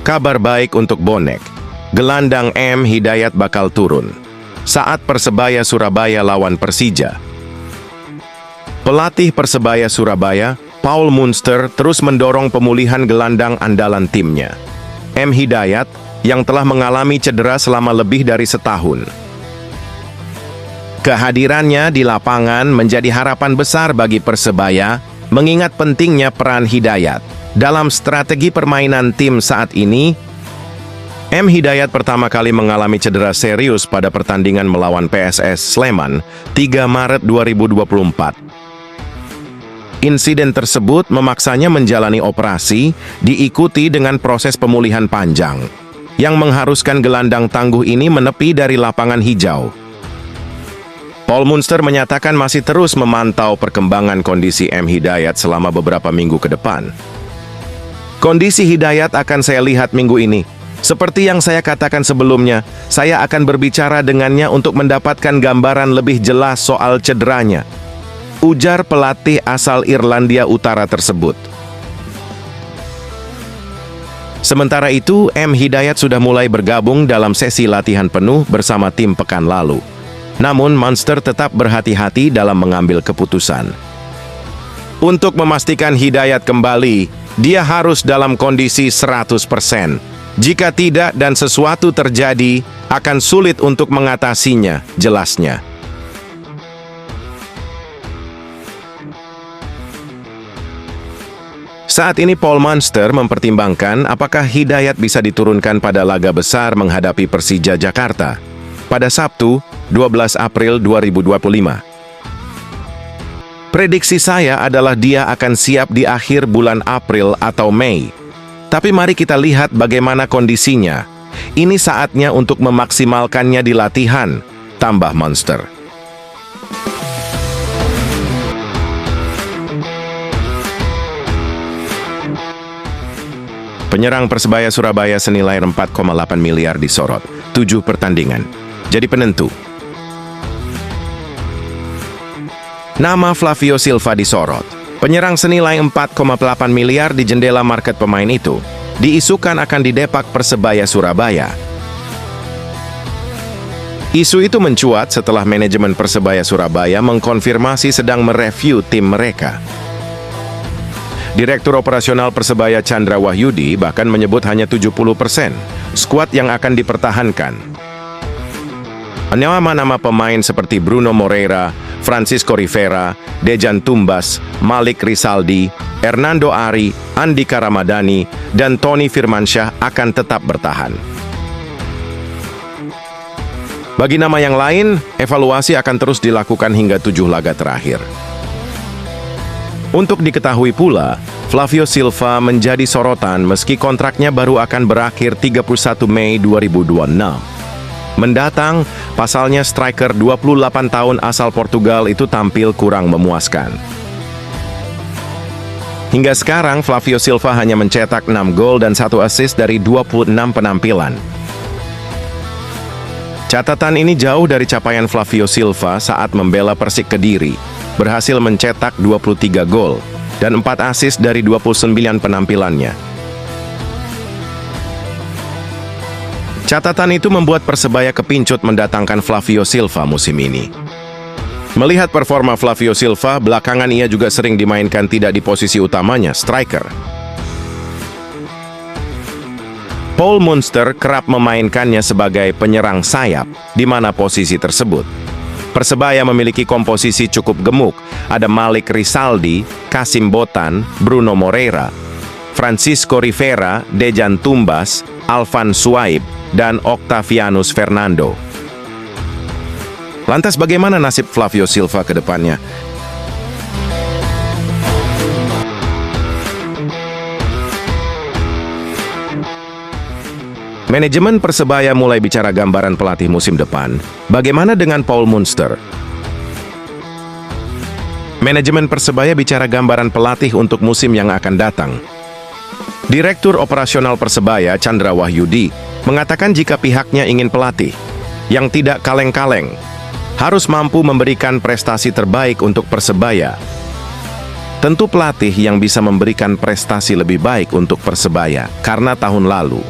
Kabar baik untuk bonek. Gelandang M. Hidayat bakal turun saat Persebaya Surabaya lawan Persija. Pelatih Persebaya Surabaya, Paul Munster, terus mendorong pemulihan gelandang andalan timnya, M. Hidayat, yang telah mengalami cedera selama lebih dari setahun. Kehadirannya di lapangan menjadi harapan besar bagi Persebaya, mengingat pentingnya peran Hidayat dalam strategi permainan tim saat ini. M. Hidayat pertama kali mengalami cedera serius pada pertandingan melawan PSS Sleman 3 Maret 2024. Insiden tersebut memaksanya menjalani operasi, diikuti dengan proses pemulihan panjang, yang mengharuskan gelandang tangguh ini menepi dari lapangan hijau. Paul Munster menyatakan masih terus memantau perkembangan kondisi M. Hidayat selama beberapa minggu ke depan. Kondisi Hidayat akan saya lihat minggu ini. Seperti yang saya katakan sebelumnya, saya akan berbicara dengannya untuk mendapatkan gambaran lebih jelas soal cederanya, ujar pelatih asal Irlandia Utara tersebut. Sementara itu, M. Hidayat sudah mulai bergabung dalam sesi latihan penuh bersama tim pekan lalu. Namun, Munster tetap berhati-hati dalam mengambil keputusan. Untuk memastikan Hidayat kembali, dia harus dalam kondisi 100%. Jika tidak dan sesuatu terjadi, akan sulit untuk mengatasinya, jelasnya. Saat ini Paul Munster mempertimbangkan apakah Hidayat bisa diturunkan pada laga besar menghadapi Persija Jakarta pada Sabtu, 12 April 2025. Prediksi saya adalah dia akan siap di akhir bulan April atau Mei. Tapi mari kita lihat bagaimana kondisinya. Ini saatnya untuk memaksimalkannya di latihan, tambah Munster. Penyerang Persebaya Surabaya senilai 4,8 miliar disorot, 7 pertandingan. Jadi penentu. Nama Flavio Silva disorot. Penyerang senilai 4,8 miliar di jendela market pemain itu diisukan akan didepak Persebaya Surabaya. Isu itu mencuat setelah manajemen Persebaya Surabaya mengkonfirmasi sedang mereview tim mereka. Direktur Operasional Persebaya Chandra Wahyudi bahkan menyebut hanya 70% skuad yang akan dipertahankan. Nama-nama pemain seperti Bruno Moreira, Francisco Rivera, Dejan Tumbas, Malik Rizaldi, Hernando Ari, Andika Ramadhani, dan Tony Firmansyah akan tetap bertahan. Bagi nama yang lain, evaluasi akan terus dilakukan hingga 7 laga terakhir. Untuk diketahui pula, Flavio Silva menjadi sorotan meski kontraknya baru akan berakhir 31 Mei 2026. Mendatang, pasalnya striker 28 tahun asal Portugal itu tampil kurang memuaskan. Hingga sekarang, Flavio Silva hanya mencetak 6 gol dan 1 assist dari 26 penampilan. Catatan ini jauh dari capaian Flavio Silva saat membela Persik Kediri, berhasil mencetak 23 gol dan 4 assist dari 29 penampilannya. Catatan itu membuat Persebaya kepincut mendatangkan Flavio Silva musim ini. Melihat performa Flavio Silva, belakangan ia juga sering dimainkan tidak di posisi utamanya, striker. Paul Munster kerap memainkannya sebagai penyerang sayap, di mana posisi tersebut. Persebaya memiliki komposisi cukup gemuk, ada Malik Rizaldi, Kasim Botan, Bruno Moreira, Francisco Rivera, Dejan Tumbas, Alvan Suaib, dan Octavianus Fernando. Lantas bagaimana nasib Flavio Silva ke depannya? Manajemen Persebaya mulai bicara gambaran pelatih musim depan. Bagaimana dengan Paul Munster? Manajemen Persebaya bicara gambaran pelatih untuk musim yang akan datang. Direktur Operasional Persebaya, Chandra Wahyudi, mengatakan jika pihaknya ingin pelatih yang tidak kaleng-kaleng, harus mampu memberikan prestasi terbaik untuk Persebaya. Tentu pelatih yang bisa memberikan prestasi lebih baik untuk Persebaya, karena tahun lalu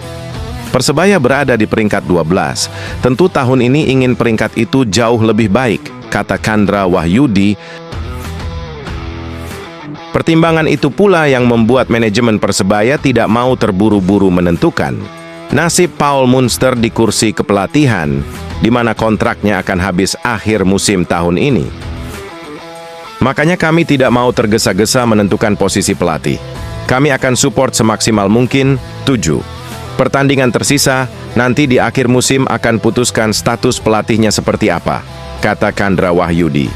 Persebaya berada di peringkat 12. Tentu tahun ini ingin peringkat itu jauh lebih baik, kata Chandra Wahyudi. Pertimbangan itu pula yang membuat manajemen Persebaya tidak mau terburu-buru menentukan nasib Paul Munster di kursi kepelatihan, di mana kontraknya akan habis akhir musim tahun ini. Makanya kami tidak mau tergesa-gesa menentukan posisi pelatih. Kami akan support semaksimal mungkin. 7. Pertandingan tersisa, nanti di akhir musim akan putuskan status pelatihnya seperti apa, kata Chandra Wahyudi.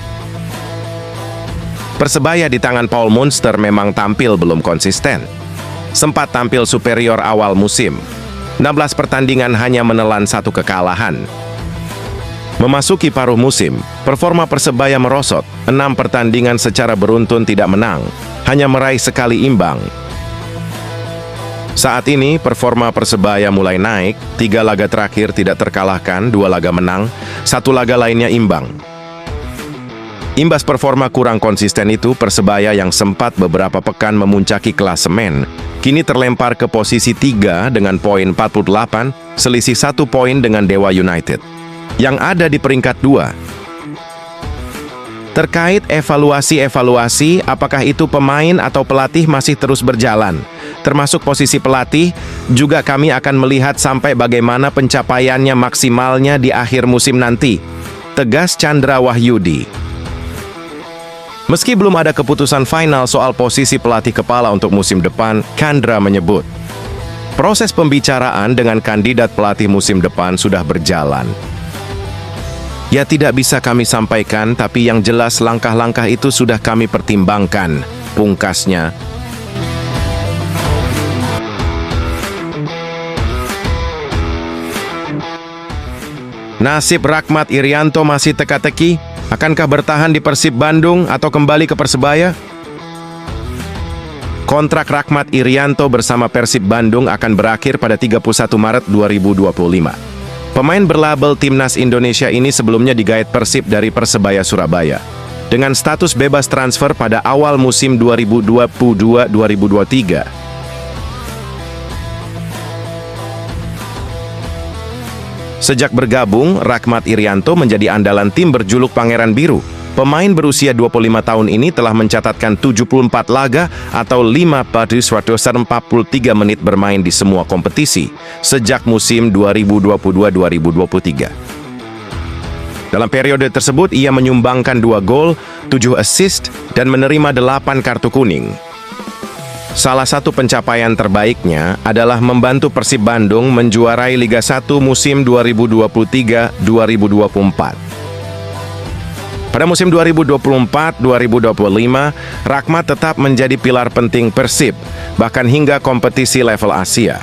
Persebaya di tangan Paul Munster memang tampil belum konsisten. Sempat tampil superior awal musim. 16 pertandingan hanya menelan 1 kekalahan. Memasuki paruh musim, performa Persebaya merosot. 6 pertandingan secara beruntun tidak menang, hanya meraih sekali imbang. Saat ini, performa Persebaya mulai naik. 3 laga terakhir tidak terkalahkan, 2 laga menang, 1 laga lainnya imbang. Imbas performa kurang konsisten itu, Persebaya yang sempat beberapa pekan memuncaki klasemen, kini terlempar ke posisi 3 dengan poin 48, selisih 1 poin dengan Dewa United, yang ada di peringkat 2. Terkait evaluasi, apakah itu pemain atau pelatih masih terus berjalan. Termasuk posisi pelatih, juga kami akan melihat sampai bagaimana pencapaiannya maksimalnya di akhir musim nanti, tegas Chandra Wahyudi. Meski belum ada keputusan final soal posisi pelatih kepala untuk musim depan, Chandra menyebut proses pembicaraan dengan kandidat pelatih musim depan sudah berjalan. Ya, tidak bisa kami sampaikan, tapi yang jelas langkah-langkah itu sudah kami pertimbangkan, pungkasnya. Nasib Rahmat Irianto masih teka-teki. Akankah bertahan di Persib Bandung atau kembali ke Persebaya? Kontrak Rahmat Irianto bersama Persib Bandung akan berakhir pada 31 Maret 2025. Pemain berlabel Timnas Indonesia ini sebelumnya digait Persib dari Persebaya Surabaya, dengan status bebas transfer pada awal musim 2022-2023. Sejak bergabung, Rahmat Irianto menjadi andalan tim berjuluk Pangeran Biru. Pemain berusia 25 tahun ini telah mencatatkan 74 laga atau 5/143 menit bermain di semua kompetisi sejak musim 2022-2023. Dalam periode tersebut, ia menyumbangkan 2 gol, 7 assist, dan menerima 8 kartu kuning. Salah satu pencapaian terbaiknya adalah membantu Persib Bandung menjuarai Liga 1 musim 2023-2024. Pada musim 2024-2025, Rahmat tetap menjadi pilar penting Persib, bahkan hingga kompetisi level Asia.